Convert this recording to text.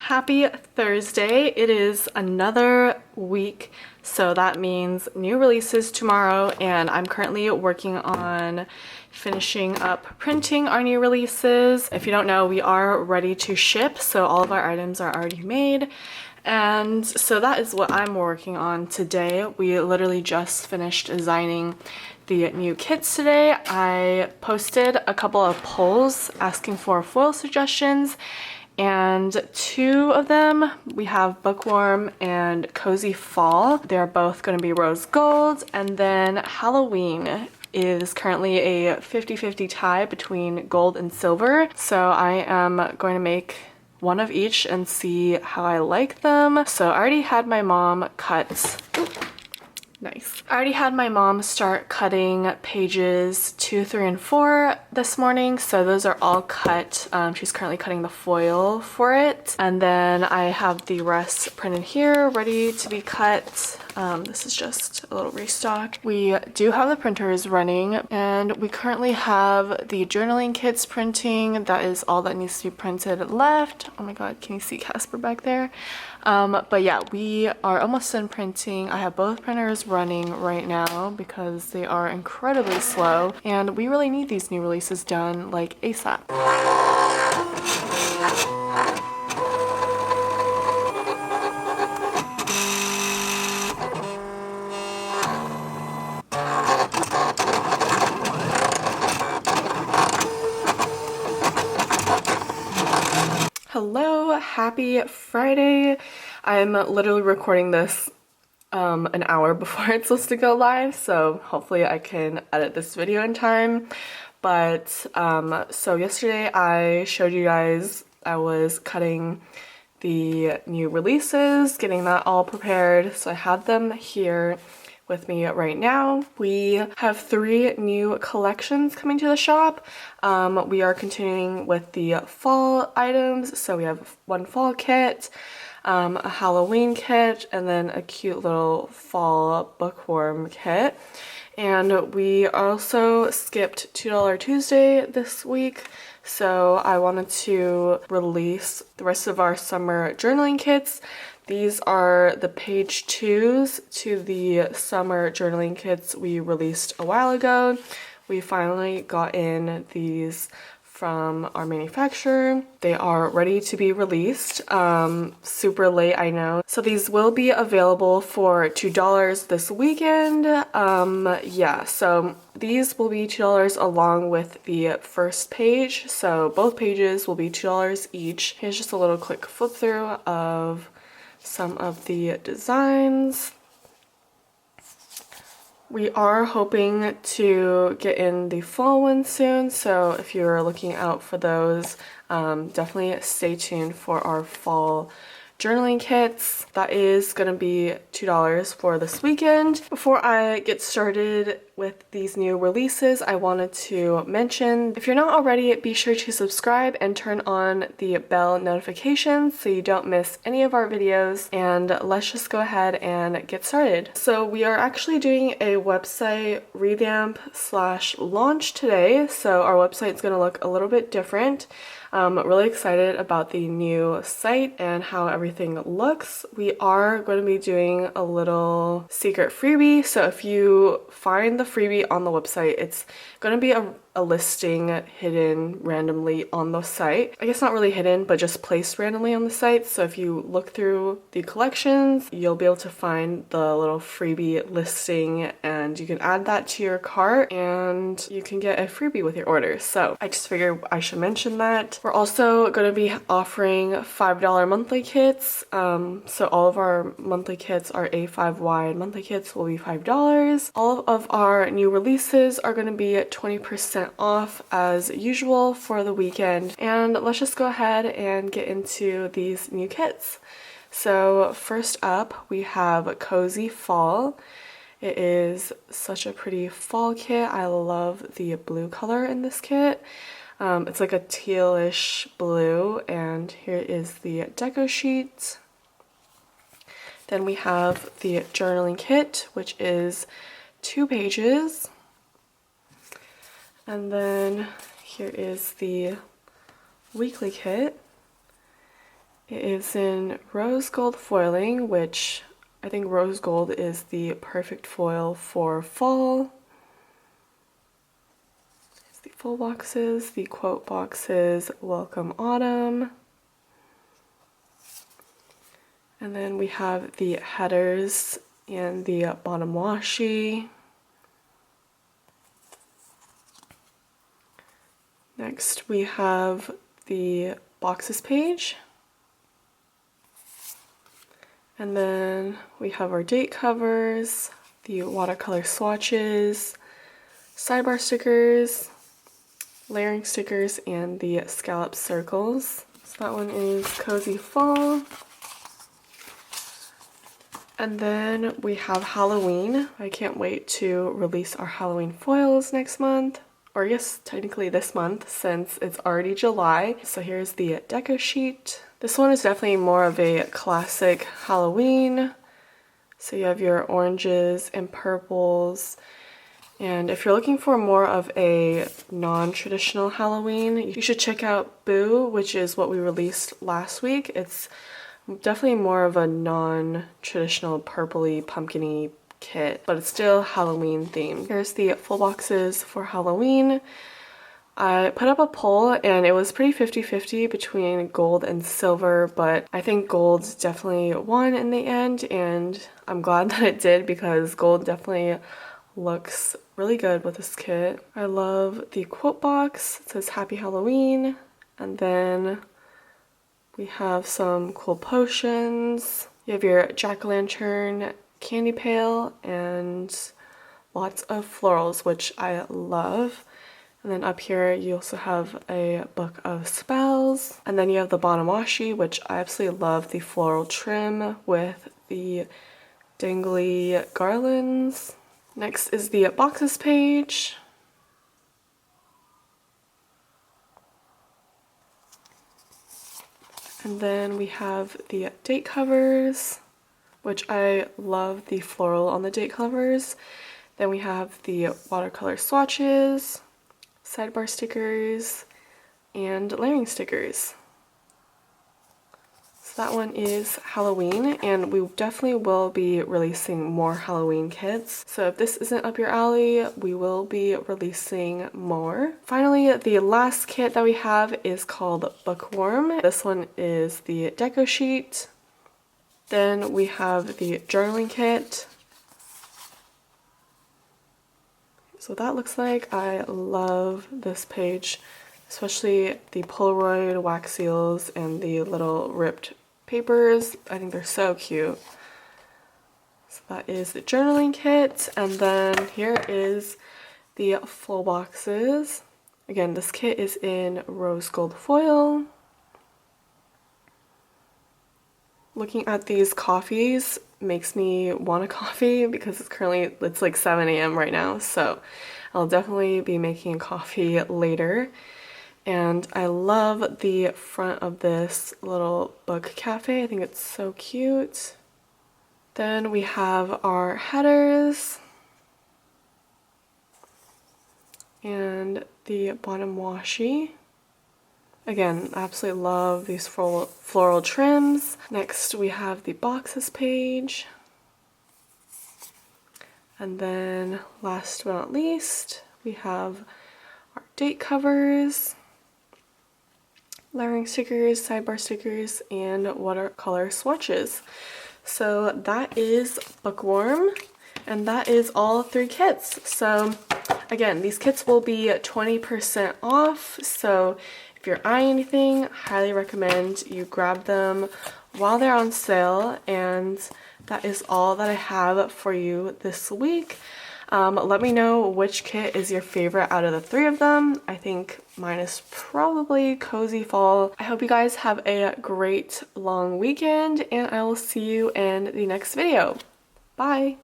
Happy Thursday. It is another week, so that means new releases tomorrow, and I'm currently working on finishing up printing our new releases. If you don't know, we are ready to ship, so all of our items are already made. And so that is what I'm working on today. We literally just finished designing the new kits today. I posted a couple of polls asking for foil suggestions, and two of them, we have Bookworm and Cozy Fall. They're both going to be rose gold. And then Halloween is currently a 50-50 tie between gold and silver. So I am going to make one of each and see how I like them. So I already had my mom cut. Nice. I already had my mom start cutting pages 2, 3, and 4 this morning, so those are all cut. She's currently cutting the foil for it, and then I have the rest printed here ready to be cut. This is just a little restock. We do have the printers running, and we currently have the journaling kits printing. That is all that needs to be printed left. Oh my god, can you see Casper back there? But yeah, we are almost done printing. I have both printers running right now because they are incredibly slow, and we really need these new releases done like ASAP. Hello, happy Friday. I'm literally recording this an hour before it's supposed to go live, so hopefully I can edit this video in time. But so yesterday I showed you guys I was cutting the new releases, getting that all prepared, so I have them here with me right now. We have 3 new collections coming to the shop. We are continuing with the fall items, so we have one fall kit, a Halloween kit, and then a cute little fall bookworm kit. And we also skipped $2 Tuesday this week, so I wanted to release the rest of our summer journaling kits. These are the page 2s to the summer journaling kits we released a while ago. We finally got in these from our manufacturer. They are ready to be released. Super late, I know. So these will be available for $2 this weekend. Yeah, so these will be $2 along with the first page. So both pages will be $2 each. Here's just a little quick flip through of some of the designs. We are hoping to get in the fall one soon, so if you're looking out for those, definitely stay tuned for our fall journaling kits. That is going to be $2 for this weekend. Before I get started with these new releases, I wanted to mention, if you're not already, be sure to subscribe and turn on the bell notifications so you don't miss any of our videos. And let's just go ahead and get started. So we are actually doing a website revamp / launch today. So our website is going to look a little bit different. Really excited about the new site and how everything looks. We are going to be doing a little secret freebie, so if you find the freebie on the website, it's going to be a listing hidden randomly on the site. I guess not really hidden, but just placed randomly on the site. So if you look through the collections, you'll be able to find the little freebie listing, and you can add that to your cart and you can get a freebie with your order. So I just figured I should mention that. We're also going to be offering $5 monthly kits. So all of our monthly kits, our A5 wide monthly kits, will be $5. All of our new releases are going to be at 20% off as usual for the weekend. And let's just go ahead and get into these new kits. So first up, we have Cozy Fall. It is such a pretty fall kit. I love the blue color in this kit. It's like a tealish blue, and here is the deco sheet. Then we have the journaling kit, which is 2 pages. And then here is the weekly kit. It is in rose gold foiling, which I think rose gold is the perfect foil for fall. Here's the full boxes, the quote boxes, welcome autumn. And then we have the headers and the bottom washi. Next we have the boxes page. And then we have our date covers, the watercolor swatches, sidebar stickers, layering stickers, and the scallop circles. So that one is Cozy Fall. And then we have Halloween. I can't wait to release our Halloween foils next month. Or yes, technically this month since it's already July. So here's the Deco sheet. This one is definitely more of a classic Halloween. So you have your oranges and purples. And if you're looking for more of a non-traditional Halloween, you should check out Boo, which is what we released last week. It's definitely more of a non-traditional purpley, pumpkin-y kit, but it's still Halloween themed. Here's the full boxes for Halloween. I put up a poll and it was pretty 50-50 between gold and silver, but I think gold definitely won in the end, and I'm glad that it did because gold definitely looks really good with this kit. I love the quote box. It says Happy Halloween, and then we have some cool potions. You have your jack-o'-lantern candy pail and lots of florals, which I love. And then up here you also have a book of spells. And then you have the bottom washi, which I absolutely love the floral trim with the dangly garlands. Next is the boxes page. And then we have the date covers, which I love the floral on the date covers. Then we have the watercolor swatches, sidebar stickers, and layering stickers. So that one is Halloween, and we definitely will be releasing more Halloween kits. So if this isn't up your alley, we will be releasing more. Finally, the last kit that we have is called Bookworm. This one is the Deco sheet. Then we have the journaling kit. So that looks like. I love this page, especially the Polaroid wax seals and the little ripped papers. I think they're so cute. So that is the journaling kit, and then here is the full boxes. Again, this kit is in rose gold foil. Looking at these coffees makes me want a coffee because it's like 7 a.m. right now, so I'll definitely be making a coffee later. And I love the front of this little book cafe. I think it's so cute. Then we have our headers and the bottom washi. Again, I absolutely love these floral trims. Next, we have the boxes page. And then last but not least, we have our date covers, layering stickers, sidebar stickers, and watercolor swatches. So that is Bookworm, and that is all 3 kits. So again, these kits will be 20% off, so if you're eyeing anything, highly recommend you grab them while they're on sale. And that is all that I have for you this week. Let me know which kit is your favorite out of the 3 of them. I think mine is probably Cozy Fall. I hope you guys have a great long weekend, and I will see you in the next video. Bye!